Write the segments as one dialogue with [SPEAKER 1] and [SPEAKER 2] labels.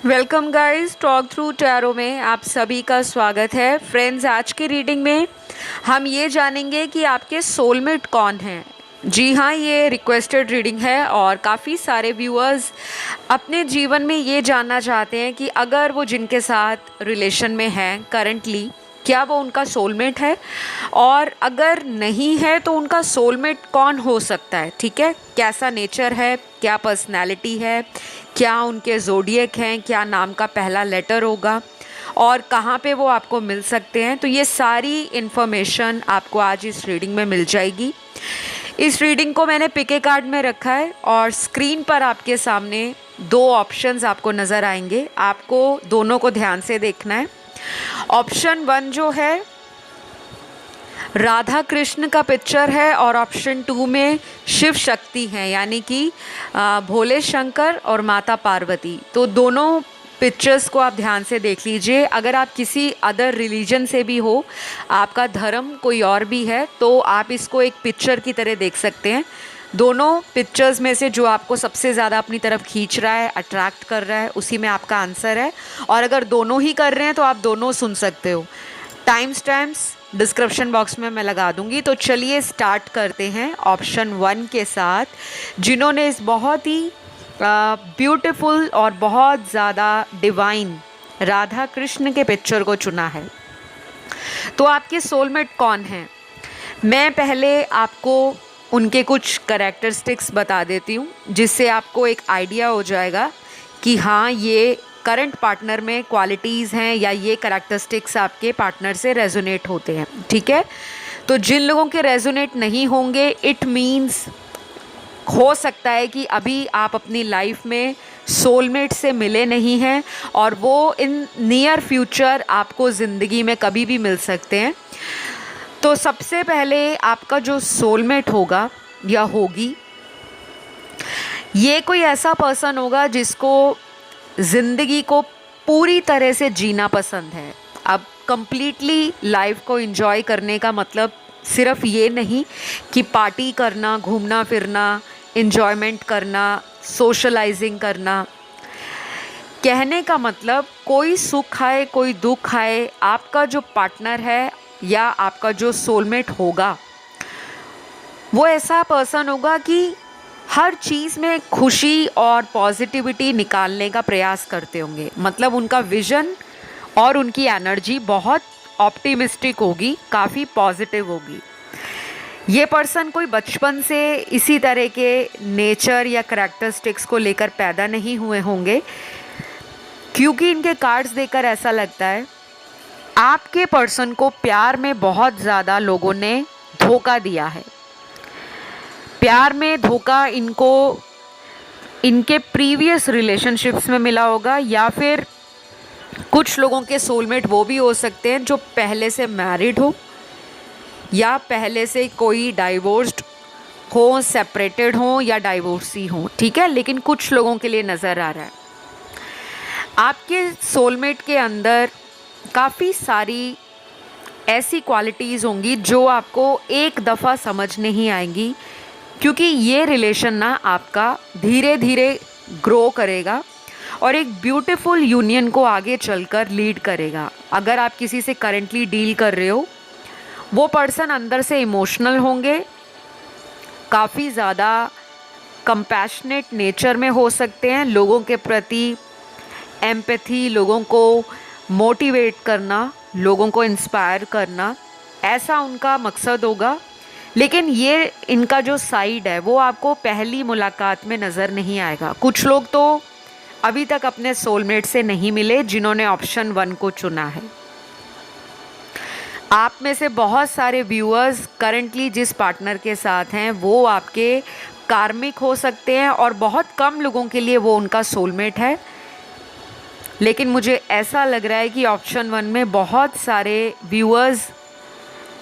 [SPEAKER 1] Welcome guys, talk through tarot में आप सभी का स्वागत है। फ्रेंड्स, आज की रीडिंग में हम ये जानेंगे कि आपके सोलमेट कौन हैं। जी हाँ, ये रिक्वेस्टेड रीडिंग है और काफ़ी सारे व्यूअर्स अपने जीवन में ये जानना चाहते हैं कि अगर वो जिनके साथ रिलेशन में हैं करंटली, क्या वो उनका सोलमेट है, और अगर नहीं है तो उनका सोलमेट कौन हो सकता है। ठीक है, कैसा नेचर है, क्या पर्सनैलिटी है, क्या उनके ज़ोडिएक हैं, क्या नाम का पहला लेटर होगा और कहाँ पे वो आपको मिल सकते हैं। तो ये सारी इन्फॉर्मेशन आपको आज इस रीडिंग में मिल जाएगी। इस रीडिंग को मैंने पिके कार्ड में रखा है और स्क्रीन पर आपके सामने दो ऑप्शंस आपको नज़र आएंगे। आपको दोनों को ध्यान से देखना है। ऑप्शन 1 जो है राधा कृष्ण का पिक्चर है और ऑप्शन 2 में शिव शक्ति हैं, यानी कि भोले शंकर और माता पार्वती। तो दोनों पिक्चर्स को आप ध्यान से देख लीजिए। अगर आप किसी अदर रिलीजन से भी हो, आपका धर्म कोई और भी है, तो आप इसको एक पिक्चर की तरह देख सकते हैं। दोनों पिक्चर्स में से जो आपको सबसे ज़्यादा अपनी तरफ खींच रहा है, अट्रैक्ट कर रहा है, उसी में आपका आंसर है। और अगर दोनों ही कर रहे हैं तो आप दोनों सुन सकते हो। टाइम स्टैम्प्स डिस्क्रिप्शन बॉक्स में मैं लगा दूंगी। तो चलिए स्टार्ट करते हैं ऑप्शन 1 के साथ, जिन्होंने इस बहुत ही ब्यूटीफुल और बहुत ज़्यादा डिवाइन राधा कृष्ण के पिक्चर को चुना है। तो आपके सोलमेट कौन हैं? मैं पहले आपको उनके कुछ कैरेक्टरिस्टिक्स बता देती हूँ, जिससे आपको एक आइडिया हो जाएगा कि हाँ, ये करंट पार्टनर में क्वालिटीज़ हैं या ये कैरेक्टरिस्टिक्स आपके पार्टनर से रेजोनेट होते हैं। ठीक है, तो जिन लोगों के रेजोनेट नहीं होंगे, इट मीन्स हो सकता है कि अभी आप अपनी लाइफ में सोलमेट से मिले नहीं हैं और वो इन नियर फ्यूचर आपको ज़िंदगी में कभी भी मिल सकते हैं। तो सबसे पहले आपका जो सोलमेट होगा या होगी, ये कोई ऐसा पर्सन होगा जिसको ज़िंदगी को पूरी तरह से जीना पसंद है। अब कंप्लीटली लाइफ को एंजॉय करने का मतलब सिर्फ ये नहीं कि पार्टी करना, घूमना फिरना, एंजॉयमेंट करना, सोशलाइजिंग करना। कहने का मतलब कोई सुख आए कोई दुख आए, आपका जो पार्टनर है या आपका जो सोलमेट होगा, वो ऐसा पर्सन होगा कि हर चीज़ में खुशी और पॉजिटिविटी निकालने का प्रयास करते होंगे। मतलब उनका विज़न और उनकी एनर्जी बहुत ऑप्टिमिस्टिक होगी, काफ़ी पॉजिटिव होगी। ये पर्सन कोई बचपन से इसी तरह के नेचर या करैक्टरिस्टिक्स को लेकर पैदा नहीं हुए होंगे, क्योंकि इनके कार्ड्स देखकर ऐसा लगता है आपके पर्सन को प्यार में बहुत ज़्यादा लोगों ने धोखा दिया है। प्यार में धोखा इनको इनके प्रीवियस रिलेशनशिप्स में मिला होगा, या फिर कुछ लोगों के सोलमेट वो भी हो सकते हैं जो पहले से मैरिड हो या पहले से कोई डाइवोर्स्ड हो, सेपरेटेड हो या डाइवोर्सी हो। ठीक है, लेकिन कुछ लोगों के लिए नज़र आ रहा है आपके सोलमेट के अंदर काफ़ी सारी ऐसी क्वालिटीज़ होंगी जो आपको एक दफ़ा समझ नहीं आएंगी, क्योंकि ये रिलेशन ना आपका धीरे धीरे ग्रो करेगा और एक ब्यूटीफुल यूनियन को आगे चलकर लीड करेगा। अगर आप किसी से करंटली डील कर रहे हो, वो पर्सन अंदर से इमोशनल होंगे, काफ़ी ज़्यादा कंपैशनेट नेचर में हो सकते हैं, लोगों के प्रति एम्पैथी, लोगों को मोटिवेट करना, लोगों को इंस्पायर करना, ऐसा उनका मकसद होगा। लेकिन ये इनका जो साइड है वो आपको पहली मुलाकात में नज़र नहीं आएगा। कुछ लोग तो अभी तक अपने सोलमेट से नहीं मिले जिन्होंने ऑप्शन 1 को चुना है। आप में से बहुत सारे व्यूअर्स करंटली जिस पार्टनर के साथ हैं वो आपके कार्मिक हो सकते हैं और बहुत कम लोगों के लिए वो उनका सोलमेट है। लेकिन मुझे ऐसा लग रहा है कि ऑप्शन 1 में बहुत सारे व्यूअर्स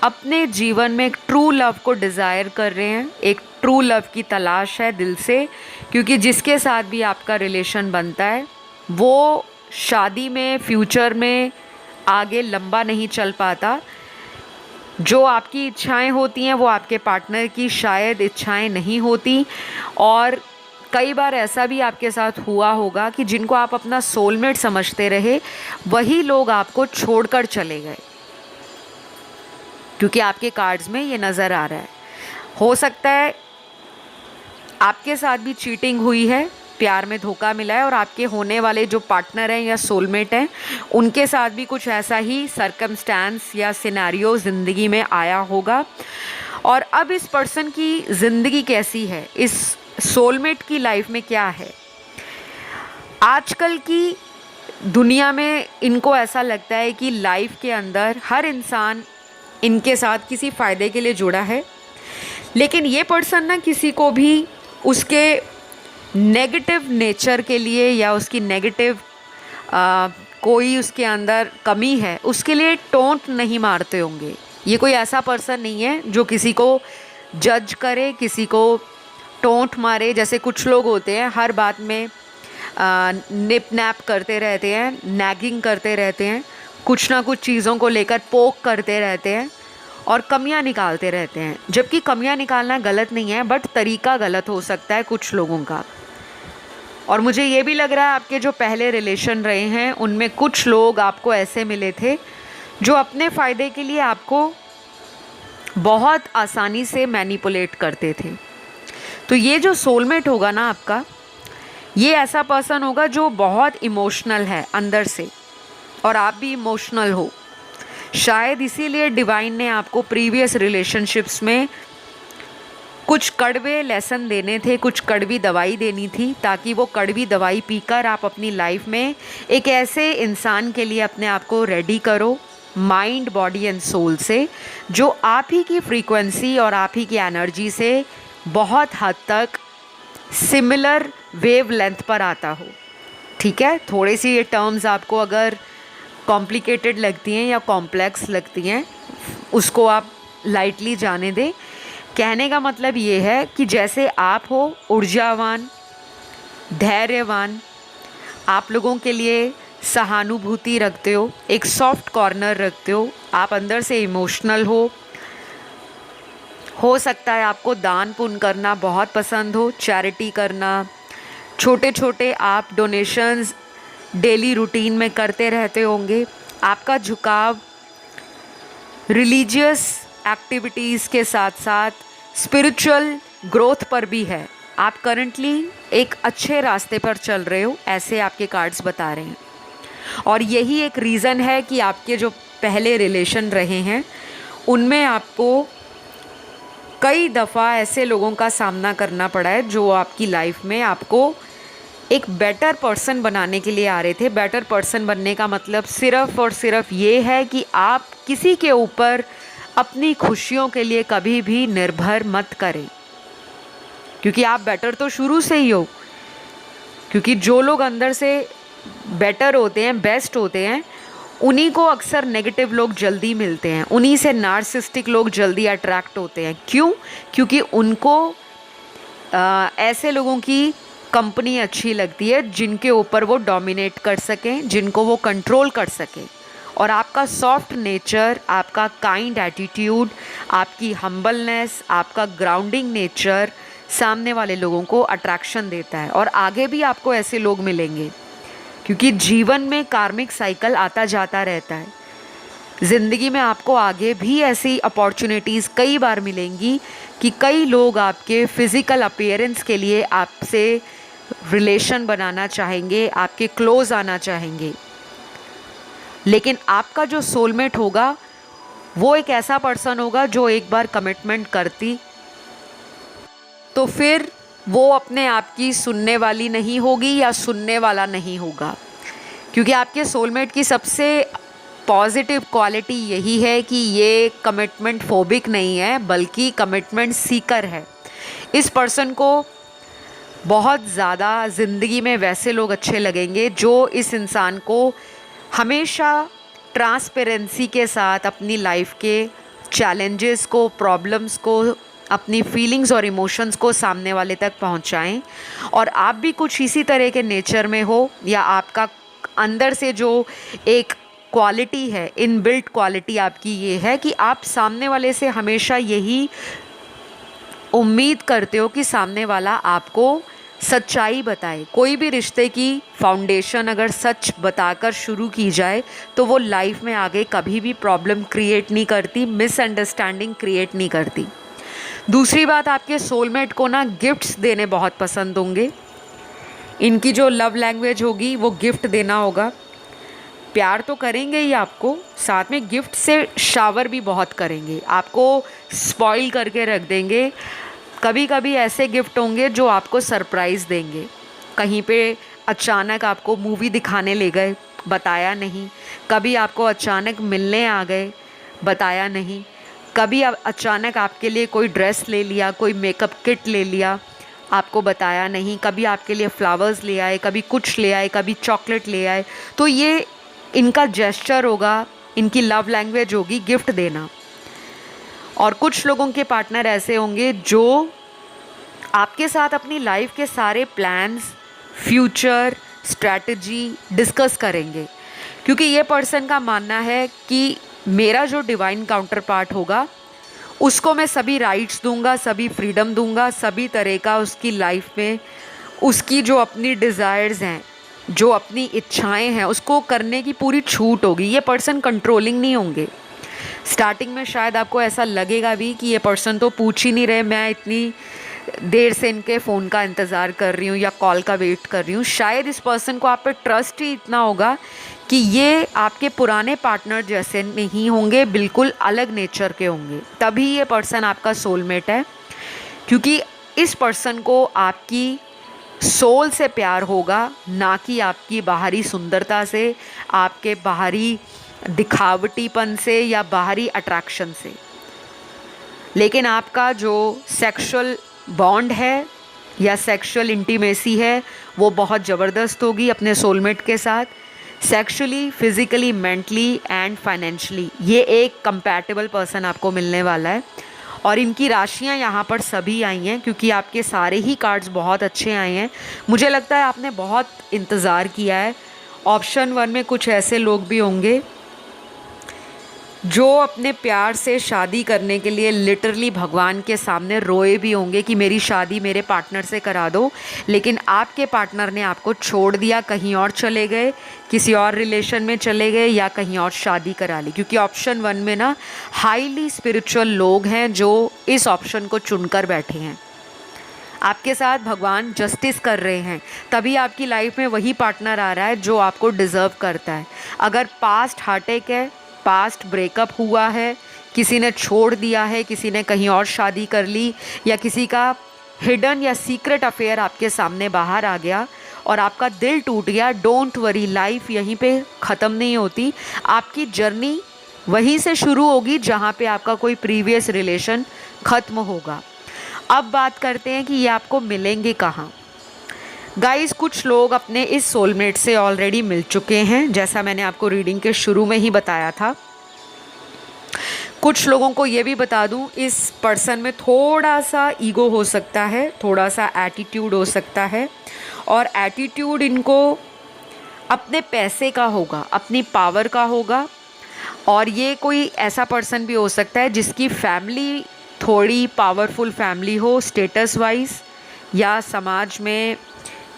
[SPEAKER 1] अपने जीवन में एक ट्रू लव को डिज़ायर कर रहे हैं, एक ट्रू लव की तलाश है दिल से, क्योंकि जिसके साथ भी आपका रिलेशन बनता है वो शादी में, फ्यूचर में आगे लंबा नहीं चल पाता। जो आपकी इच्छाएं होती हैं वो आपके पार्टनर की शायद इच्छाएं नहीं होती, और कई बार ऐसा भी आपके साथ हुआ होगा कि जिनको आप अपना सोलमेट समझते रहे वही लोग आपको छोड़कर चले गए, क्योंकि आपके कार्ड्स में ये नज़र आ रहा है। हो सकता है आपके साथ भी चीटिंग हुई है, प्यार में धोखा मिला है, और आपके होने वाले जो पार्टनर हैं या सोलमेट हैं उनके साथ भी कुछ ऐसा ही सरकमस्टेंस या सिनेरियो ज़िंदगी में आया होगा। और अब इस पर्सन की ज़िंदगी कैसी है, इस सोलमेट की लाइफ में क्या है। आजकल की दुनिया में इनको ऐसा लगता है कि लाइफ के अंदर हर इंसान इनके साथ किसी फ़ायदे के लिए जुड़ा है, लेकिन ये पर्सन ना किसी को भी उसके नेगेटिव नेचर के लिए या उसकी नेगेटिव कोई उसके अंदर कमी है उसके लिए टोंट नहीं मारते होंगे। ये कोई ऐसा पर्सन नहीं है जो किसी को जज करे, किसी को टोंट मारे। जैसे कुछ लोग होते हैं हर बात में निप नैप करते रहते हैं, नैगिंग करते रहते हैं, कुछ ना कुछ चीज़ों को लेकर पोक करते रहते हैं और कमियां निकालते रहते हैं। जबकि कमियां निकालना गलत नहीं है, बट तरीका गलत हो सकता है कुछ लोगों का। और मुझे ये भी लग रहा है आपके जो पहले रिलेशन रहे हैं उनमें कुछ लोग आपको ऐसे मिले थे जो अपने फ़ायदे के लिए आपको बहुत आसानी से मैनिपुलेट करते थे। तो ये जो सोलमेट होगा ना आपका, ये ऐसा पर्सन होगा जो बहुत इमोशनल है अंदर से, और आप भी इमोशनल हो। शायद इसीलिए डिवाइन ने आपको प्रीवियस रिलेशनशिप्स में कुछ कड़वे लेसन देने थे, कुछ कड़वी दवाई देनी थी, ताकि वो कड़वी दवाई पीकर आप अपनी लाइफ में एक ऐसे इंसान के लिए अपने आप को रेडी करो, माइंड, बॉडी एंड सोल से, जो आप ही की फ्रीक्वेंसी और आप ही की एनर्जी से बहुत हद तक सिमिलर वेव लेंथ पर आता हो। ठीक है, थोड़ी सी ये टर्म्स आपको अगर कॉम्प्लिकेटेड लगती हैं या कॉम्प्लेक्स लगती हैं, उसको आप लाइटली जाने दें। कहने का मतलब ये है कि जैसे आप हो ऊर्जावान, धैर्यवान, आप लोगों के लिए सहानुभूति रखते हो, एक सॉफ्ट कॉर्नर रखते हो, आप अंदर से इमोशनल हो सकता है आपको दान पुण्य करना बहुत पसंद हो, चैरिटी करना, छोटे छोटे आप डोनेशंस डेली रूटीन में करते रहते होंगे। आपका झुकाव रिलीजियस एक्टिविटीज़ के साथ साथ स्पिरिचुअल ग्रोथ पर भी है। आप करंटली एक अच्छे रास्ते पर चल रहे हो, ऐसे आपके कार्ड्स बता रहे हैं। और यही एक रीज़न है कि आपके जो पहले रिलेशन रहे हैं उनमें आपको कई दफ़ा ऐसे लोगों का सामना करना पड़ा है जो आपकी लाइफ में आपको एक बेटर पर्सन बनाने के लिए आ रहे थे। बेटर पर्सन बनने का मतलब सिर्फ़ और सिर्फ ये है कि आप किसी के ऊपर अपनी खुशियों के लिए कभी भी निर्भर मत करें, क्योंकि आप बेटर तो शुरू से ही हो। क्योंकि जो लोग अंदर से बेटर होते हैं, बेस्ट होते हैं, उन्हीं को अक्सर नेगेटिव लोग जल्दी मिलते हैं, उन्हीं से नार्सिसिस्टिक लोग जल्दी अट्रैक्ट होते हैं। क्यों? क्योंकि उनको ऐसे लोगों की कंपनी अच्छी लगती है जिनके ऊपर वो डोमिनेट कर सकें, जिनको वो कंट्रोल कर सकें। और आपका सॉफ्ट नेचर, आपका काइंड एटीट्यूड, आपकी हम्बलनेस, आपका ग्राउंडिंग नेचर सामने वाले लोगों को अट्रैक्शन देता है। और आगे भी आपको ऐसे लोग मिलेंगे, क्योंकि जीवन में कार्मिक साइकिल आता जाता रहता है। ज़िंदगी में आपको आगे भी ऐसी अपॉर्चुनिटीज़ कई बार मिलेंगी कि कई लोग आपके फ़िज़िकल अपीयरेंस के लिए आपसे रिलेशन बनाना चाहेंगे, आपके क्लोज़ आना चाहेंगे। लेकिन आपका जो सोलमेट होगा वो एक ऐसा पर्सन होगा जो एक बार कमिटमेंट करती तो फिर वो अपने आप की सुनने वाली नहीं होगी या सुनने वाला नहीं होगा। क्योंकि आपके सोलमेट की सबसे पॉजिटिव क्वालिटी यही है कि ये कमिटमेंट फोबिक नहीं है, बल्कि कमिटमेंट सीकर है। इस पर्सन को बहुत ज़्यादा ज़िंदगी में वैसे लोग अच्छे लगेंगे जो इस इंसान को हमेशा ट्रांसपेरेंसी के साथ अपनी लाइफ के चैलेंजेस को, प्रॉब्लम्स को, अपनी फीलिंग्स और इमोशंस को सामने वाले तक पहुंचाएं। और आप भी कुछ इसी तरह के नेचर में हो, या आपका अंदर से जो एक क्वालिटी है, इनबिल्ट क्वालिटी आपकी ये है कि आप सामने वाले से हमेशा यही उम्मीद करते हो कि सामने वाला आपको सच्चाई बताए। कोई भी रिश्ते की फाउंडेशन अगर सच बताकर शुरू की जाए तो वो लाइफ में आगे कभी भी प्रॉब्लम क्रिएट नहीं करती, मिसअंडरस्टैंडिंग क्रिएट नहीं करती। दूसरी बात, आपके सोलमेट को ना गिफ्ट्स देने बहुत पसंद होंगे। इनकी जो लव लैंग्वेज होगी वो गिफ्ट देना होगा। प्यार तो करेंगे ही आपको, साथ में गिफ्ट से शावर भी बहुत करेंगे, आपको स्पॉइल करके रख देंगे। कभी कभी ऐसे गिफ्ट होंगे जो आपको सरप्राइज़ देंगे। कहीं पे अचानक आपको मूवी दिखाने ले गए, बताया नहीं। कभी आपको अचानक मिलने आ गए, बताया नहीं। कभी अचानक आपके लिए कोई ड्रेस ले लिया, कोई मेकअप किट ले लिया, आपको बताया नहीं। कभी आपके लिए फ्लावर्स ले आए, कभी कुछ ले आए, कभी चॉकलेट ले आए। तो ये इनका जेस्चर होगा, इनकी लव लैंग्वेज होगी गिफ्ट देना। और कुछ लोगों के पार्टनर ऐसे होंगे जो आपके साथ अपनी लाइफ के सारे प्लान्स, फ्यूचर, स्ट्रैटेजी डिस्कस करेंगे, क्योंकि ये पर्सन का मानना है कि मेरा जो डिवाइन काउंटर पार्ट होगा उसको मैं सभी राइट्स दूंगा, सभी फ्रीडम दूंगा, सभी तरह का उसकी लाइफ में उसकी जो अपनी डिज़ायर्स हैं, जो अपनी इच्छाएं हैं, उसको करने की पूरी छूट होगी। ये पर्सन कंट्रोलिंग नहीं होंगे। स्टार्टिंग में शायद आपको ऐसा लगेगा भी कि ये पर्सन तो पूछ ही नहीं रहे, मैं इतनी देर से इनके फ़ोन का इंतज़ार कर रही हूँ या कॉल का वेट कर रही हूँ। शायद इस पर्सन को आप पे ट्रस्ट ही इतना होगा कि ये आपके पुराने पार्टनर जैसे नहीं होंगे, बिल्कुल अलग नेचर के होंगे। तभी ये पर्सन आपका सोलमेट है, क्योंकि इस पर्सन को आपकी सोल से प्यार होगा, ना कि आपकी बाहरी सुंदरता से, आपके बाहरी दिखावटीपन से या बाहरी अट्रैक्शन से। लेकिन आपका जो सेक्सुअल बॉन्ड है या सेक्सुअल इंटीमेसी है वो बहुत ज़बरदस्त होगी अपने सोलमेट के साथ। Sexually, physically, mentally and financially ये एक कंपैटिबल पर्सन आपको मिलने वाला है। और इनकी राशियां यहाँ पर सभी आई हैं, क्योंकि आपके सारे ही कार्ड्स बहुत अच्छे आए हैं। मुझे लगता है आपने बहुत इंतज़ार किया है। ऑप्शन 1 में कुछ ऐसे लोग भी होंगे जो अपने प्यार से शादी करने के लिए लिटरली भगवान के सामने रोए भी होंगे कि मेरी शादी मेरे पार्टनर से करा दो, लेकिन आपके पार्टनर ने आपको छोड़ दिया, कहीं और चले गए, किसी और रिलेशन में चले गए या कहीं और शादी करा ली। क्योंकि ऑप्शन 1 में ना हाईली स्पिरिचुअल लोग हैं जो इस ऑप्शन को चुनकर बैठे हैं। आपके साथ भगवान जस्टिस कर रहे हैं, तभी आपकी लाइफ में वही पार्टनर आ रहा है जो आपको डिज़र्व करता है। अगर पास्ट हार्टेक है, पास्ट ब्रेकअप हुआ है, किसी ने छोड़ दिया है, किसी ने कहीं और शादी कर ली, या किसी का हिडन या सीक्रेट अफेयर आपके सामने बाहर आ गया और आपका दिल टूट गया, डोंट वरी, लाइफ यहीं पे ख़त्म नहीं होती। आपकी जर्नी वहीं से शुरू होगी जहाँ पे आपका कोई प्रीवियस रिलेशन ख़त्म होगा। अब बात करते हैं कि ये आपको मिलेंगे कहाँ। गाइस, कुछ लोग अपने इस सोलमेट से ऑलरेडी मिल चुके हैं, जैसा मैंने आपको रीडिंग के शुरू में ही बताया था। कुछ लोगों को ये भी बता दूं, इस पर्सन में थोड़ा सा ईगो हो सकता है, थोड़ा सा एटीट्यूड हो सकता है, और एटीट्यूड इनको अपने पैसे का होगा, अपनी पावर का होगा। और ये कोई ऐसा पर्सन भी हो सकता है जिसकी फैमिली थोड़ी पावरफुल फैमिली हो, स्टेटस वाइज, या समाज में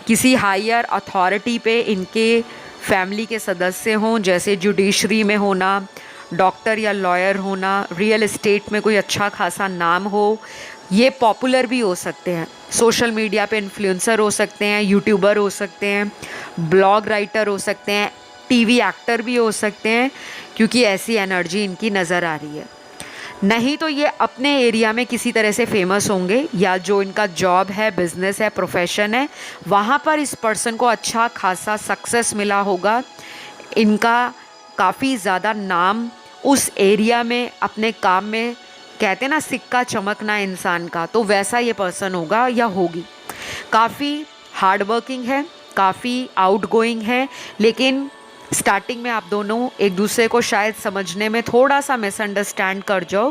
[SPEAKER 1] किसी हायर अथॉरिटी पे इनके फैमिली के सदस्य हों, जैसे जुडिशरी में होना, डॉक्टर या लॉयर होना, रियल एस्टेट में कोई अच्छा खासा नाम हो। ये पॉपुलर भी हो सकते हैं, सोशल मीडिया पे इन्फ्लुएंसर हो सकते हैं, यूट्यूबर हो सकते हैं, ब्लॉग राइटर हो सकते हैं, टीवी एक्टर भी हो सकते हैं, क्योंकि ऐसी एनर्जी इनकी नज़र आ रही है। नहीं तो ये अपने एरिया में किसी तरह से फेमस होंगे, या जो इनका जॉब है, बिजनेस है, प्रोफेशन है, वहाँ पर इस पर्सन को अच्छा खासा सक्सेस मिला होगा। इनका काफ़ी ज़्यादा नाम उस एरिया में, अपने काम में, कहते हैं ना सिक्का चमकना इंसान का, तो वैसा ये पर्सन होगा या होगी। काफ़ी हार्ड वर्किंग है, काफ़ी आउटगोइंग है, लेकिन स्टार्टिंग में आप दोनों एक दूसरे को शायद समझने में थोड़ा सा मिसअंडरस्टैंड कर जाओ,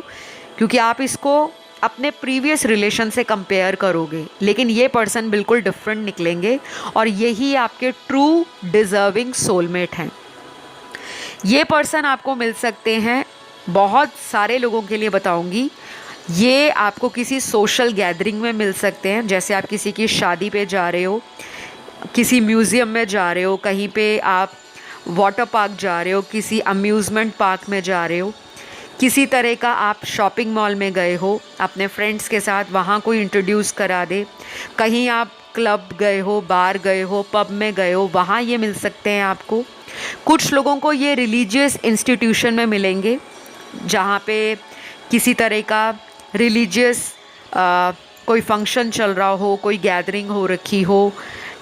[SPEAKER 1] क्योंकि आप इसको अपने प्रीवियस रिलेशन से कंपेयर करोगे, लेकिन ये पर्सन बिल्कुल डिफरेंट निकलेंगे और यही आपके ट्रू डिज़र्विंग सोलमेट हैं। ये पर्सन आपको मिल सकते हैं, बहुत सारे लोगों के लिए बताऊंगी। ये आपको किसी सोशल गैदरिंग में मिल सकते हैं, जैसे आप किसी की शादी पे जा रहे हो, किसी म्यूज़ियम में जा रहे हो, कहीं पे आप वाटर पार्क जा रहे हो, किसी अम्यूज़मेंट पार्क में जा रहे हो, किसी तरह का आप शॉपिंग मॉल में गए हो अपने फ्रेंड्स के साथ, वहाँ कोई इंट्रोड्यूस करा दे, कहीं आप क्लब गए हो, बार गए हो, पब में गए हो, वहाँ ये मिल सकते हैं आपको। कुछ लोगों को ये रिलीजियस इंस्टीट्यूशन में मिलेंगे, जहाँ पे किसी तरह का रिलीजियस कोई फंक्शन चल रहा हो, कोई गैदरिंग हो रखी हो,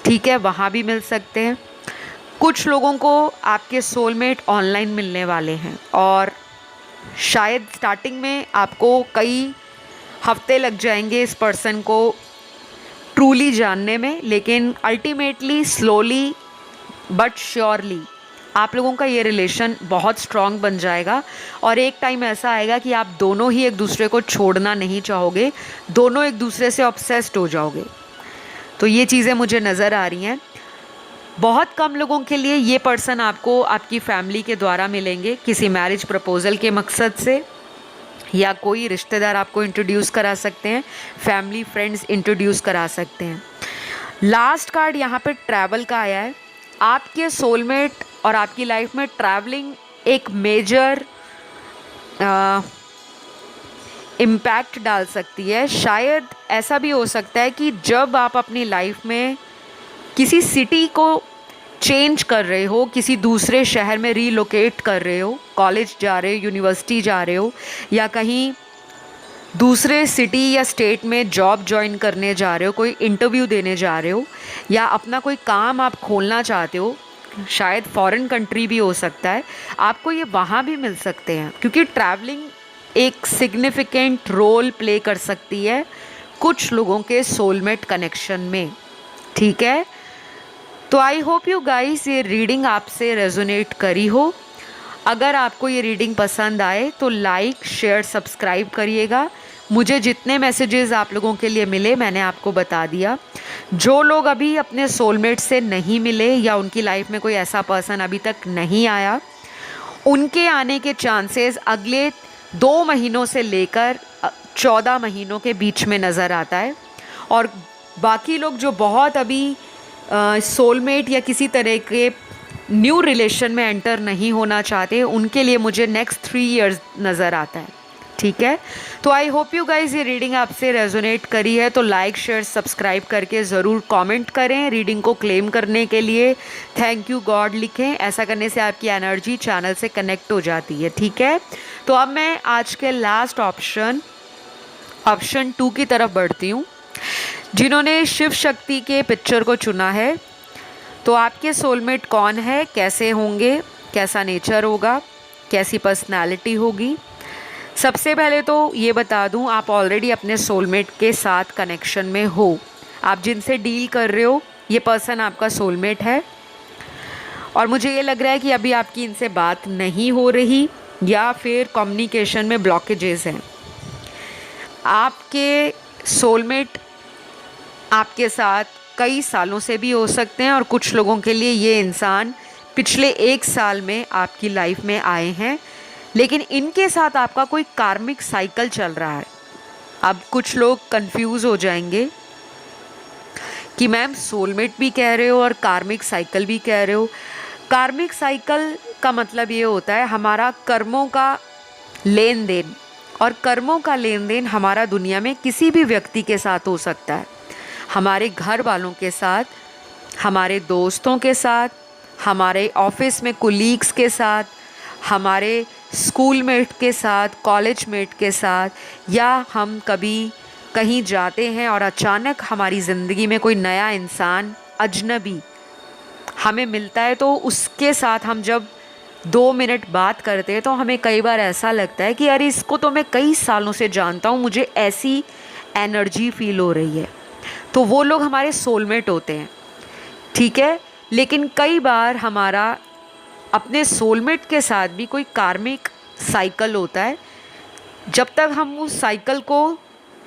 [SPEAKER 1] ठीक है, वहाँ भी मिल सकते हैं। कुछ लोगों को आपके सोलमेट ऑनलाइन मिलने वाले हैं, और शायद स्टार्टिंग में आपको कई हफ्ते लग जाएंगे इस पर्सन को ट्रूली जानने में, लेकिन अल्टीमेटली स्लोली बट श्योरली आप लोगों का ये रिलेशन बहुत स्ट्रॉन्ग बन जाएगा, और एक टाइम ऐसा आएगा कि आप दोनों ही एक दूसरे को छोड़ना नहीं चाहोगे, दोनों एक दूसरे से ऑब्सेस्ड हो जाओगे। तो ये चीज़ें मुझे नज़र आ रही हैं। बहुत कम लोगों के लिए ये पर्सन आपको आपकी फैमिली के द्वारा मिलेंगे, किसी मैरिज प्रपोज़ल के मकसद से, या कोई रिश्तेदार आपको इंट्रोड्यूस करा सकते हैं, फैमिली फ्रेंड्स इंट्रोड्यूस करा सकते हैं। लास्ट कार्ड यहाँ पे ट्रैवल का आया है। आपके सोलमेट और आपकी लाइफ में ट्रैवलिंग एक मेजर इम्पैक्ट डाल सकती है। शायद ऐसा भी हो सकता है कि जब आप अपनी लाइफ में किसी सिटी को चेंज कर रहे हो, किसी दूसरे शहर में रीलोकेट कर रहे हो, कॉलेज जा रहे हो, यूनिवर्सिटी जा रहे हो, या कहीं दूसरे सिटी या स्टेट में जॉब ज्वाइन करने जा रहे हो, कोई इंटरव्यू देने जा रहे हो, या अपना कोई काम आप खोलना चाहते हो, शायद फॉरेन कंट्री भी हो सकता है, आपको ये वहाँ भी मिल सकते हैं, क्योंकि ट्रैवलिंग एक सिग्निफिकेंट रोल प्ले कर सकती है कुछ लोगों के सोलमेट कनेक्शन में, ठीक है। तो आई होप यू गाइस ये रीडिंग आपसे रेजोनेट करी हो। अगर आपको ये रीडिंग पसंद आए तो लाइक शेयर सब्सक्राइब करिएगा। मुझे जितने मैसेजेस आप लोगों के लिए मिले मैंने आपको बता दिया। जो लोग अभी अपने सोलमेट से नहीं मिले, या उनकी लाइफ में कोई ऐसा पर्सन अभी तक नहीं आया, उनके आने के चांसेस अगले 2 महीनों से लेकर 14 महीनों के बीच में नज़र आता है। और बाकी लोग जो बहुत अभी सोलमेट या किसी तरह के न्यू रिलेशन में एंटर नहीं होना चाहते, उनके लिए मुझे नेक्स्ट 3 इयर्स नज़र आता है, ठीक है। तो आई होप यू गाइज ये रीडिंग आपसे रेजोनेट करी है, तो लाइक शेयर सब्सक्राइब करके ज़रूर कमेंट करें। रीडिंग को क्लेम करने के लिए थैंक यू गॉड लिखें, ऐसा करने से आपकी एनर्जी चैनल से कनेक्ट हो जाती है, ठीक है। तो अब मैं आज के लास्ट ऑप्शन 2 की तरफ बढ़ती हूँ। जिन्होंने शिव शक्ति के पिक्चर को चुना है, तो आपके सोलमेट कौन है, कैसे होंगे, कैसा नेचर होगा, कैसी पर्सनालिटी होगी। सबसे पहले तो ये बता दूं, आप ऑलरेडी अपने सोलमेट के साथ कनेक्शन में हो। आप जिनसे डील कर रहे हो ये पर्सन आपका सोलमेट है, और मुझे ये लग रहा है कि अभी आपकी इनसे बात नहीं हो रही, या फिर कम्युनिकेशन में ब्लॉकेजेस हैं। आपके सोलमेट आपके साथ कई सालों से भी हो सकते हैं, और कुछ लोगों के लिए ये इंसान पिछले 1 साल में आपकी लाइफ में आए हैं, लेकिन इनके साथ आपका कोई कार्मिक साइकिल चल रहा है। अब कुछ लोग कंफ्यूज हो जाएंगे कि मैम सोलमेट भी कह रहे हो और कार्मिक साइकिल भी कह रहे हो। कार्मिक साइकिल का मतलब ये होता है हमारा कर्मों का लेन देन, और कर्मों का लेन देन हमारा दुनिया में किसी भी व्यक्ति के साथ हो सकता है। हमारे घर वालों के साथ, हमारे दोस्तों के साथ, हमारे ऑफिस में कुलीग्स के साथ, हमारे स्कूल मेट के साथ, कॉलेज मेट के साथ, या हम कभी कहीं जाते हैं और अचानक हमारी ज़िंदगी में कोई नया इंसान अजनबी हमें मिलता है, तो उसके साथ हम जब 2 मिनट बात करते हैं तो हमें कई बार ऐसा लगता है कि अरे इसको तो मैं कई सालों से जानता हूँ, मुझे ऐसी एनर्जी फील हो रही है। तो वो लोग हमारे सोलमेट होते हैं, ठीक है। लेकिन कई बार हमारा अपने सोलमेट के साथ भी कोई कार्मिक साइकिल होता है। जब तक हम उस साइकिल को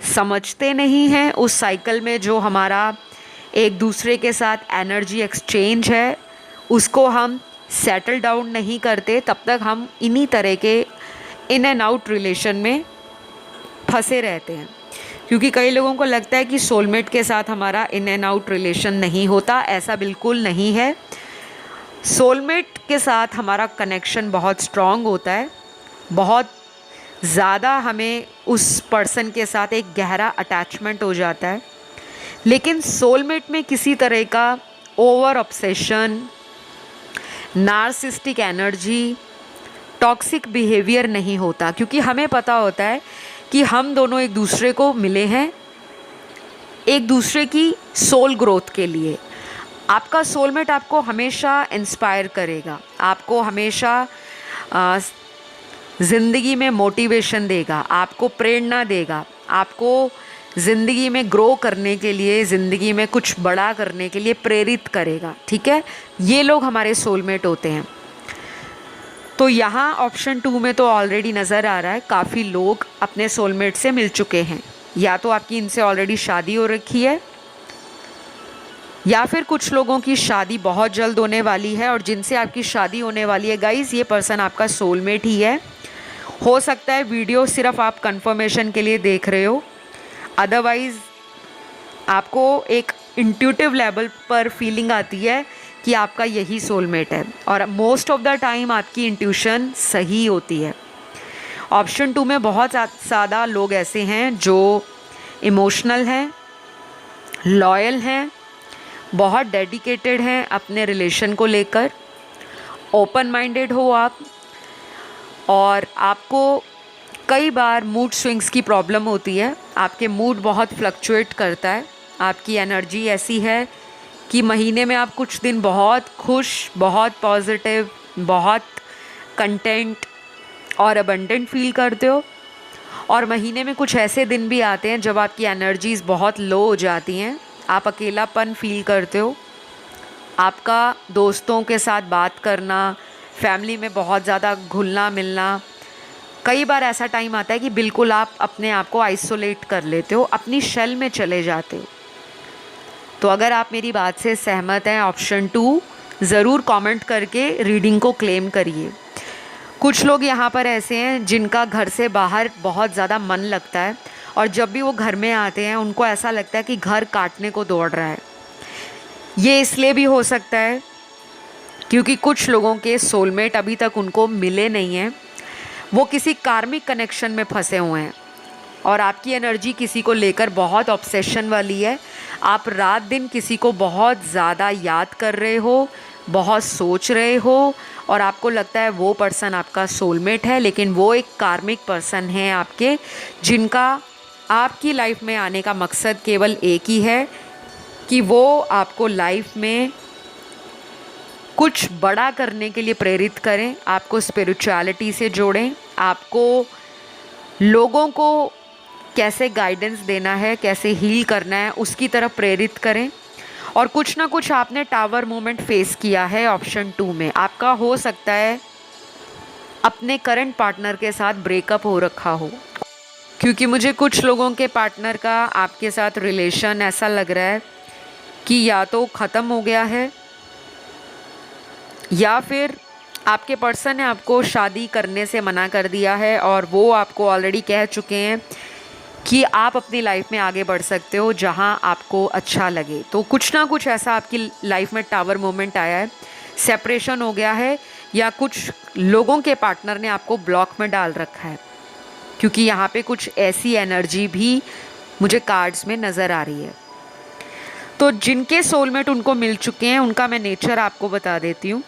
[SPEAKER 1] समझते नहीं हैं, उस साइकिल में जो हमारा एक दूसरे के साथ एनर्जी एक्सचेंज है उसको हम सेटल डाउन नहीं करते, तब तक हम इन्हीं तरह के इन एंड आउट रिलेशन में फंसे रहते हैं। क्योंकि कई लोगों को लगता है कि सोलमेट के साथ हमारा इन एंड आउट रिलेशन नहीं होता, ऐसा बिल्कुल नहीं है। सोलमेट के साथ हमारा कनेक्शन बहुत स्ट्रॉन्ग होता है, बहुत ज़्यादा हमें उस पर्सन के साथ एक गहरा अटैचमेंट हो जाता है। लेकिन सोलमेट में किसी तरह का over obsession, narcissistic energy, toxic behaviour नहीं होता, क्योंकि हमें पता होता है कि हम दोनों एक दूसरे को मिले हैं एक दूसरे की सोल ग्रोथ के लिए। आपका सोलमेट आपको हमेशा इंस्पायर करेगा, आपको हमेशा ज़िंदगी में मोटिवेशन देगा, आपको प्रेरणा देगा, आपको ज़िंदगी में ग्रो करने के लिए, ज़िंदगी में कुछ बड़ा करने के लिए प्रेरित करेगा। ठीक है, ये लोग हमारे सोलमेट होते हैं। तो यहाँ ऑप्शन 2 में तो ऑलरेडी नज़र आ रहा है काफ़ी लोग अपने सोलमेट से मिल चुके हैं, या तो आपकी इनसे ऑलरेडी शादी हो रखी है, या फिर कुछ लोगों की शादी बहुत जल्द होने वाली है। और जिनसे आपकी शादी होने वाली है गाइज़, ये पर्सन आपका सोलमेट ही है। हो सकता है वीडियो सिर्फ आप कंफर्मेशन के लिए देख रहे हो, अदरवाइज़ आपको एक इंट्यूटिव लेवल पर फीलिंग आती है कि आपका यही सोलमेट है, और मोस्ट ऑफ द टाइम आपकी इंट्यूशन सही होती है। ऑप्शन 2 में बहुत ज़्यादा लोग ऐसे हैं जो इमोशनल हैं, लॉयल हैं, बहुत डेडिकेटेड हैं अपने रिलेशन को लेकर, ओपन माइंडेड हो आप, और आपको कई बार मूड स्विंग्स की प्रॉब्लम होती है। आपके मूड बहुत फ्लक्चुएट करता है, आपकी एनर्जी ऐसी है कि महीने में आप कुछ दिन बहुत खुश, बहुत पॉजिटिव, बहुत कंटेंट और अबंडेंट फील करते हो, और महीने में कुछ ऐसे दिन भी आते हैं जब आपकी एनर्जीज़ बहुत लो हो जाती हैं, आप अकेलापन फील करते हो। आपका दोस्तों के साथ बात करना, फैमिली में बहुत ज़्यादा घुलना मिलना, कई बार ऐसा टाइम आता है कि बिल्कुल आप अपने आप को आइसोलेट कर लेते हो, अपनी शेल में चले जाते हो। तो अगर आप मेरी बात से सहमत हैं, ऑप्शन 2 ज़रूर कमेंट करके रीडिंग को क्लेम करिए। कुछ लोग यहाँ पर ऐसे हैं जिनका घर से बाहर बहुत ज़्यादा मन लगता है, और जब भी वो घर में आते हैं उनको ऐसा लगता है कि घर काटने को दौड़ रहा है। ये इसलिए भी हो सकता है क्योंकि कुछ लोगों के सोलमेट अभी तक उनको मिले नहीं हैं, वो किसी कार्मिक कनेक्शन में फंसे हुए हैं, और आपकी एनर्जी किसी को लेकर बहुत ऑब्सेशन वाली है। आप रात दिन किसी को बहुत ज़्यादा याद कर रहे हो, बहुत सोच रहे हो, और आपको लगता है वो पर्सन आपका सोलमेट है, लेकिन वो एक कार्मिक पर्सन है आपके, जिनका आपकी लाइफ में आने का मकसद केवल एक ही है कि वो आपको लाइफ में कुछ बड़ा करने के लिए प्रेरित करें, आपको स्पिरिचुअलिटी से जोड़ें, आपको लोगों को कैसे गाइडेंस देना है, कैसे हील करना है, उसकी तरफ प्रेरित करें। और कुछ ना कुछ आपने टावर मोमेंट फेस किया है ऑप्शन 2 में। आपका हो सकता है अपने करंट पार्टनर के साथ ब्रेकअप हो रखा हो, क्योंकि मुझे कुछ लोगों के पार्टनर का आपके साथ रिलेशन ऐसा लग रहा है कि या तो ख़त्म हो गया है, या फिर आपके पर्सन ने आपको शादी करने से मना कर दिया है, और वो आपको ऑलरेडी कह चुके हैं कि आप अपनी लाइफ में आगे बढ़ सकते हो जहां आपको अच्छा लगे। तो कुछ ना कुछ ऐसा आपकी लाइफ में टावर मोमेंट आया है, सेपरेशन हो गया है, या कुछ लोगों के पार्टनर ने आपको ब्लॉक में डाल रखा है, क्योंकि यहाँ पे कुछ ऐसी एनर्जी भी मुझे कार्ड्स में नज़र आ रही है। तो जिनके सोलमेट उनको मिल चुके हैं उनका मैं नेचर आपको बता देती हूँ,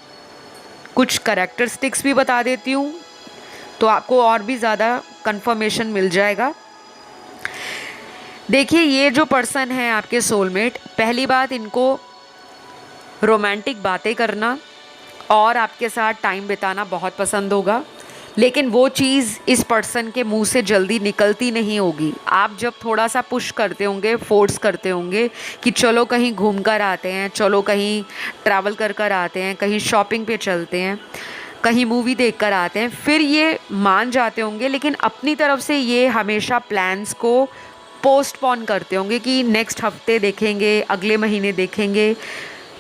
[SPEAKER 1] कुछ करैक्टरिस्टिक्स भी बता देती हूँ, तो आपको और भी ज़्यादा कंफर्मेशन मिल जाएगा। देखिए, ये जो पर्सन है आपके सोलमेट, पहली बात इनको रोमांटिक बातें करना और आपके साथ टाइम बिताना बहुत पसंद होगा, लेकिन वो चीज़ इस पर्सन के मुंह से जल्दी निकलती नहीं होगी। आप जब थोड़ा सा पुश करते होंगे, फोर्स करते होंगे कि चलो कहीं घूम कर आते हैं, चलो कहीं ट्रैवल कर कर आते हैं, कहीं शॉपिंग पे चलते हैं, कहीं मूवी देख कर आते हैं, फिर ये मान जाते होंगे, लेकिन अपनी तरफ से ये हमेशा प्लान्स को पोस्टपोन करते होंगे कि नेक्स्ट हफ्ते देखेंगे, अगले महीने देखेंगे।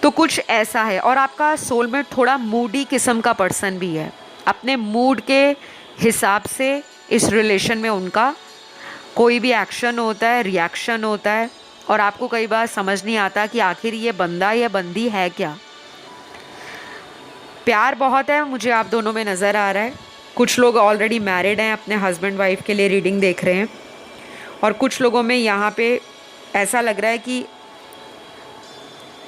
[SPEAKER 1] तो कुछ ऐसा है। और आपका सोलमेट थोड़ा मूडी किस्म का पर्सन भी है, अपने मूड के हिसाब से इस रिलेशन में उनका कोई भी एक्शन होता है, रिएक्शन होता है, और आपको कई बार समझ नहीं आता कि आखिर ये बंदा या बंदी है क्या। प्यार बहुत है मुझे आप दोनों में नज़र आ रहा है। कुछ लोग ऑलरेडी मैरिड हैं, अपने हस्बैंड वाइफ के लिए रीडिंग देख रहे हैं, और कुछ लोगों में यहाँ पे ऐसा लग रहा है कि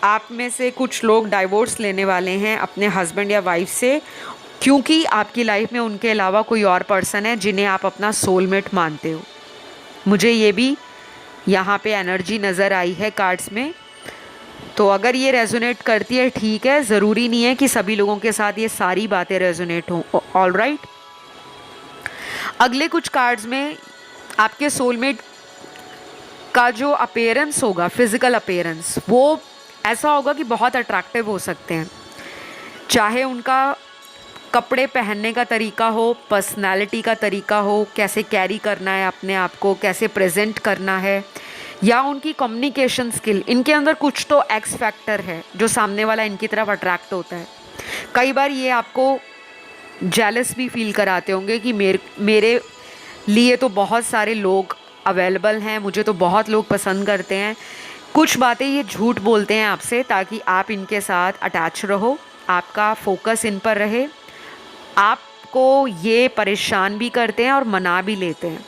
[SPEAKER 1] आप में से कुछ लोग डाइवोर्स लेने वाले हैं अपने हस्बैंड या वाइफ से, क्योंकि आपकी लाइफ में उनके अलावा कोई और पर्सन है जिन्हें आप अपना सोलमेट मानते हो। मुझे ये भी यहाँ पे एनर्जी नज़र आई है कार्ड्स में। तो अगर ये रेजोनेट करती है ठीक है, ज़रूरी नहीं है कि सभी लोगों के साथ ये सारी बातें रेजोनेट हों। ऑल राइट, अगले कुछ कार्ड्स में आपके सोलमेट का जो अपीयरेंस होगा, फिजिकल अपीयरेंस, वो ऐसा होगा कि बहुत अट्रैक्टिव हो सकते हैं। चाहे उनका कपड़े पहनने का तरीका हो, पर्सनालिटी का तरीका हो, कैसे कैरी करना है अपने आप को, कैसे प्रेजेंट करना है, या उनकी कम्युनिकेशन स्किल, इनके अंदर कुछ तो एक्स फैक्टर है जो सामने वाला इनकी तरफ अट्रैक्ट होता है। कई बार ये आपको जेलस भी फील कराते होंगे कि मेरे लिए तो बहुत सारे लोग अवेलेबल हैं, मुझे तो बहुत लोग पसंद करते हैं। कुछ बातें ये झूठ बोलते हैं आपसे ताकि आप इनके साथ अटैच रहो, आपका फोकस इन पर रहे। आपको ये परेशान भी करते हैं और मना भी लेते हैं।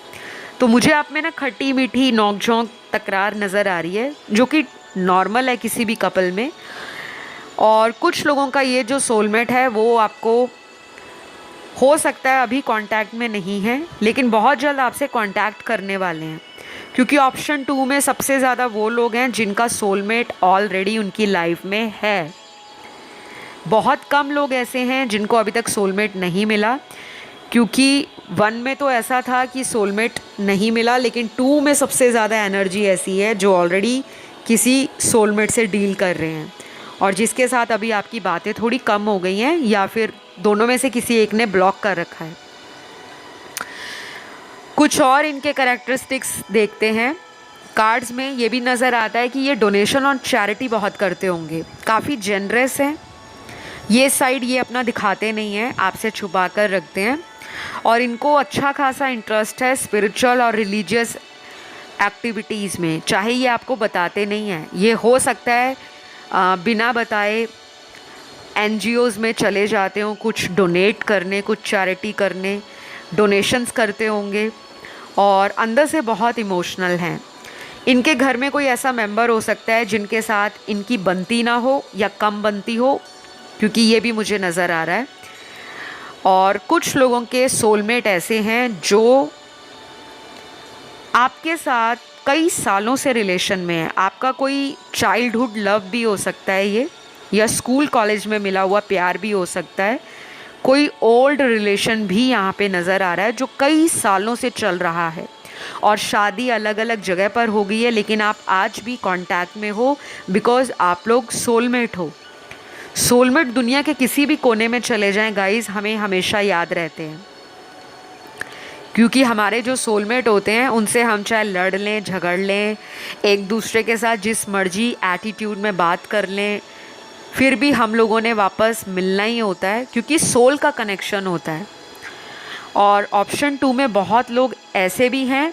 [SPEAKER 1] तो मुझे आप में ना खट्टी मीठी नोक झोंक तकरार नज़र आ रही है, जो कि नॉर्मल है किसी भी कपल में। और कुछ लोगों का ये जो सोलमेट है वो आपको हो सकता है अभी कांटेक्ट में नहीं है, लेकिन बहुत जल्द आपसे कांटेक्ट करने वाले हैं, क्योंकि ऑप्शन 2 में सबसे ज़्यादा वो लोग हैं जिनका सोलमेट ऑलरेडी उनकी लाइफ में है। बहुत कम लोग ऐसे हैं जिनको अभी तक सोलमेट नहीं मिला, क्योंकि 1 में तो ऐसा था कि सोलमेट नहीं मिला, लेकिन 2 में सबसे ज़्यादा एनर्जी ऐसी है जो ऑलरेडी किसी सोलमेट से डील कर रहे हैं, और जिसके साथ अभी आपकी बातें थोड़ी कम हो गई हैं, या फिर दोनों में से किसी एक ने ब्लॉक कर रखा है। कुछ और इनके कैरेक्टरिस्टिक्स देखते हैं। कार्ड्स में ये भी नज़र आता है कि ये डोनेशन और चैरिटी बहुत करते होंगे, काफ़ी जेनरस हैं। ये साइड ये अपना दिखाते नहीं हैं, आपसे छुपा कर रखते हैं, और इनको अच्छा खासा इंटरेस्ट है स्पिरिचुअल और रिलीजियस एक्टिविटीज़ में, चाहे ये आपको बताते नहीं हैं। ये हो सकता है बिना बताए NGOs में चले जाते हों, कुछ डोनेट करने, कुछ चैरिटी करने, डोनेशंस करते होंगे, और अंदर से बहुत इमोशनल हैं। इनके घर में कोई ऐसा मेंबर हो सकता है जिनके साथ इनकी बनती ना हो या कम बनती हो, क्योंकि ये भी मुझे नज़र आ रहा है। और कुछ लोगों के सोलमेट ऐसे हैं जो आपके साथ कई सालों से रिलेशन में है। आपका कोई चाइल्डहुड लव भी हो सकता है ये, या स्कूल कॉलेज में मिला हुआ प्यार भी हो सकता है। कोई ओल्ड रिलेशन भी यहाँ पे नज़र आ रहा है जो कई सालों से चल रहा है, और शादी अलग अलग जगह पर हो गई है, लेकिन आप आज भी कांटेक्ट में हो, बिकॉज़ आप लोग सोलमेट हो। सोलमेट दुनिया के किसी भी कोने में चले जाएं गाइस, हमें हमेशा याद रहते हैं, क्योंकि हमारे जो सोलमेट होते हैं उनसे हम चाहे लड़ लें, झगड़ लें, एक दूसरे के साथ जिस मर्जी एटीट्यूड में बात कर लें, फिर भी हम लोगों ने वापस मिलना ही होता है, क्योंकि सोल का कनेक्शन होता है। और ऑप्शन 2 में बहुत लोग ऐसे भी हैं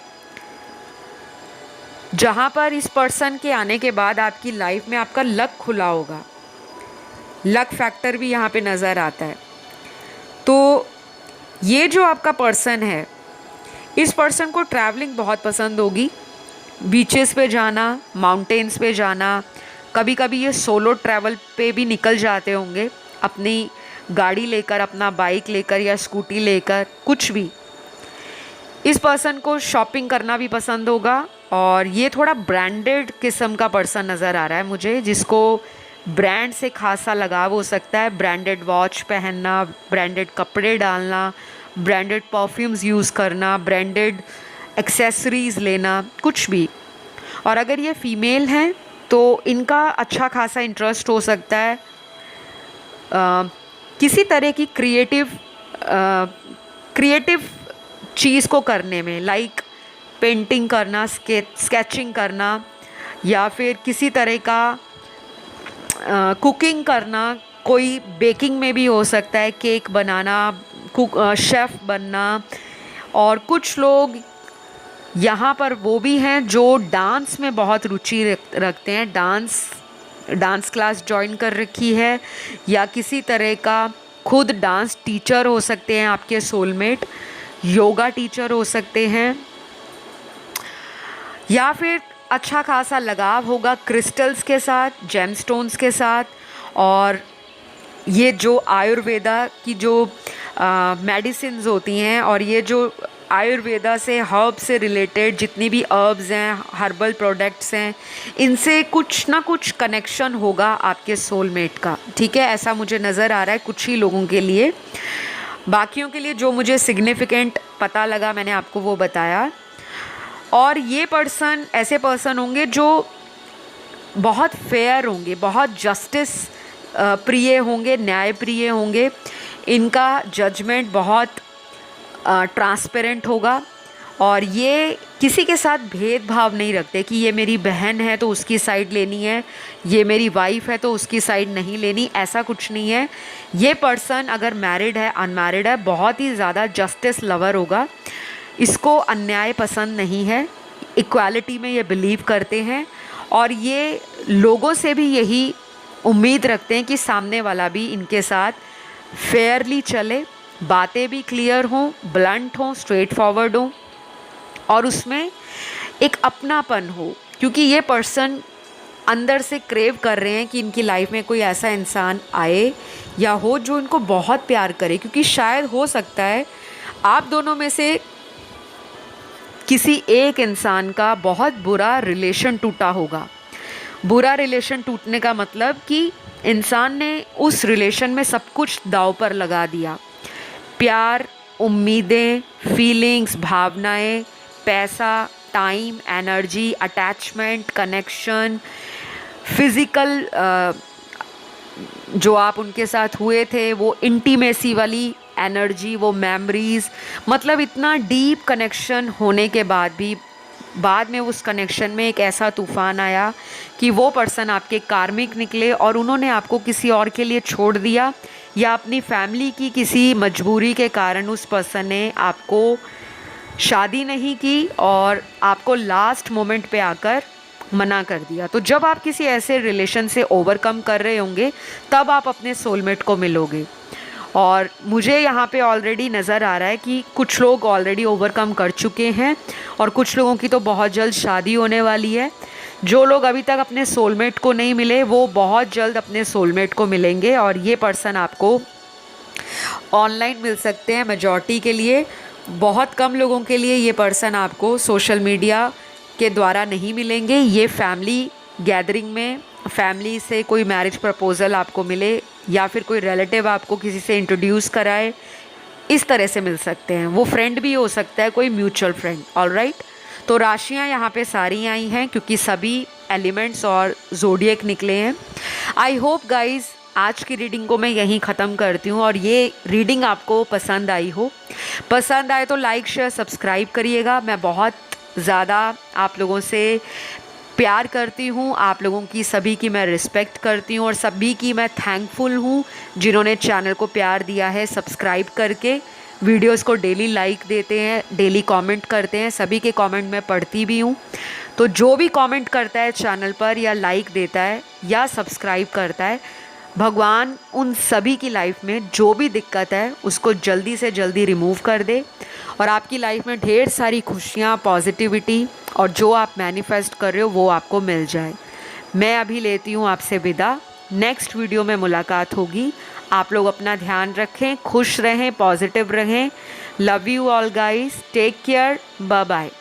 [SPEAKER 1] जहाँ पर इस पर्सन के आने के बाद आपकी लाइफ में आपका लक खुला होगा। लक फैक्टर भी यहाँ पे नज़र आता है। तो ये जो आपका पर्सन है, इस पर्सन को ट्रैवलिंग बहुत पसंद होगी, बीचेस पे जाना, माउंटेन्स पे जाना, कभी कभी ये सोलो ट्रैवल पे भी निकल जाते होंगे, अपनी गाड़ी लेकर, अपना बाइक लेकर या स्कूटी लेकर, कुछ भी। इस पर्सन को शॉपिंग करना भी पसंद होगा, और ये थोड़ा ब्रांडेड किस्म का पर्सन नज़र आ रहा है मुझे, जिसको ब्रांड से खासा लगाव हो सकता है। ब्रांडेड वॉच पहनना, ब्रांडेड कपड़े डालना, ब्रांडेड परफ्यूम्स यूज़ करना, ब्रांडेड एक्सेसरीज़ लेना, कुछ भी। और अगर ये फीमेल हैं तो इनका अच्छा खासा इंटरेस्ट हो सकता है किसी तरह की क्रिएटिव चीज़ को करने में, लाइक पेंटिंग करना, स्केचिंग करना, या फिर किसी तरह का कुकिंग करना। कोई बेकिंग में भी हो सकता है, केक बनाना, शेफ़ बनना। और कुछ लोग यहाँ पर वो भी हैं जो डांस में बहुत रुचि रखते हैं, डांस क्लास ज्वाइन कर रखी है, या किसी तरह का खुद डांस टीचर हो सकते हैं आपके सोलमेट, योगा टीचर हो सकते हैं, या फिर अच्छा खासा लगाव होगा क्रिस्टल्स के साथ, जेमस्टोन्स के साथ। और ये जो आयुर्वेदा की जो मेडिसिन्स होती हैं, और ये जो आयुर्वेदा से हर्ब से रिलेटेड जितनी भी हर्ब्स हैं, हर्बल प्रोडक्ट्स हैं, इनसे कुछ ना कुछ कनेक्शन होगा आपके सोलमेट का, ठीक है। ऐसा मुझे नज़र आ रहा है कुछ ही लोगों के लिए। बाकियों के लिए जो मुझे सिग्निफिकेंट पता लगा मैंने आपको वो बताया। और ये पर्सन ऐसे पर्सन होंगे जो बहुत फेयर होंगे, बहुत जस्टिस प्रिय होंगे, न्याय प्रिय होंगे। इनका जजमेंट बहुत ट्रांसपेरेंट होगा, और ये किसी के साथ भेदभाव नहीं रखते कि ये मेरी बहन है तो उसकी साइड लेनी है, ये मेरी वाइफ है तो उसकी साइड नहीं लेनी, ऐसा कुछ नहीं है। ये पर्सन अगर मैरिड है, अनमैरिड है, बहुत ही ज़्यादा जस्टिस लवर होगा। इसको अन्याय पसंद नहीं है, इक्वालिटी में ये बिलीव करते हैं, और ये लोगों से भी यही उम्मीद रखते हैं कि सामने वाला भी इनके साथ फेयरली चले, बातें भी क्लियर हों, ब्लंट हों, स्ट्रेट फॉरवर्ड हों, और उसमें एक अपनापन हो। क्योंकि ये पर्सन अंदर से क्रेव कर रहे हैं कि इनकी लाइफ में कोई ऐसा इंसान आए या हो जो इनको बहुत प्यार करे, क्योंकि शायद हो सकता है आप दोनों में से किसी एक इंसान का बहुत बुरा रिलेशन टूटा होगा। बुरा रिलेशन टूटने का मतलब कि इंसान ने उस रिलेशन में सब कुछ दांव पर लगा दिया। प्यार, उम्मीदें, फीलिंग्स, भावनाएं, पैसा, time, energy, attachment, connection, physical जो आप उनके साथ हुए थे, वो इंटीमेसी वाली एनर्जी, वो मेमोरीज़, मतलब इतना डीप कनेक्शन होने के बाद भी बाद में उस कनेक्शन में एक ऐसा तूफ़ान आया कि वो पर्सन आपके कार्मिक निकले और उन्होंने आपको किसी और के लिए छोड़ दिया, या अपनी फैमिली की किसी मजबूरी के कारण उस पर्सन ने आपको शादी नहीं की और आपको लास्ट मोमेंट पे आकर मना कर दिया। तो जब आप किसी ऐसे रिलेशन से ओवरकम कर रहे होंगे तब आप अपने सोलमेट को मिलोगे। और मुझे यहाँ पे ऑलरेडी नज़र आ रहा है कि कुछ लोग ऑलरेडी ओवरकम कर चुके हैं और कुछ लोगों की तो बहुत जल्द शादी होने वाली है। जो लोग अभी तक अपने सोलमेट को नहीं मिले वो बहुत जल्द अपने सोलमेट को मिलेंगे, और ये पर्सन आपको ऑनलाइन मिल सकते हैं मेजॉरिटी के लिए। बहुत कम लोगों के लिए ये पर्सन आपको सोशल मीडिया के द्वारा नहीं मिलेंगे। ये फैमिली गैदरिंग में, फैमिली से कोई मैरिज प्रपोज़ल आपको मिले, या फिर कोई रिलेटिव आपको किसी से इंट्रोड्यूस कराए, इस तरह से मिल सकते हैं। वो फ्रेंड भी हो सकता है, कोई म्यूचुअल फ्रेंड। ऑलराइट, तो राशियाँ यहाँ पे सारी आई हैं क्योंकि सभी एलिमेंट्स और ज़ोडिएक निकले हैं। आई होप गाइज़ आज की रीडिंग को मैं यहीं ख़त्म करती हूँ, और ये रीडिंग आपको पसंद आई हो। पसंद आए तो लाइक, शेयर, सब्सक्राइब करिएगा। मैं बहुत ज़्यादा आप लोगों से प्यार करती हूँ, आप लोगों की सभी की मैं रिस्पेक्ट करती हूँ, और सभी की मैं थैंकफुल हूँ जिन्होंने चैनल को प्यार दिया है सब्सक्राइब करके, वीडियोस को डेली लाइक देते हैं, डेली कमेंट करते हैं। सभी के कमेंट मैं पढ़ती भी हूँ। तो जो भी कमेंट करता है चैनल पर, या लाइक देता है या सब्सक्राइब करता है, भगवान उन सभी की लाइफ में जो भी दिक्कत है उसको जल्दी से जल्दी रिमूव कर दे, और आपकी लाइफ में ढेर सारी खुशियाँ, पॉजिटिविटी, और जो आप मैनिफेस्ट कर रहे हो वो आपको मिल जाए। मैं अभी लेती हूँ आपसे विदा। नेक्स्ट वीडियो में मुलाकात होगी। आप लोग अपना ध्यान रखें, खुश रहें, पॉजिटिव रहें। Love you all guys, take care, bye bye.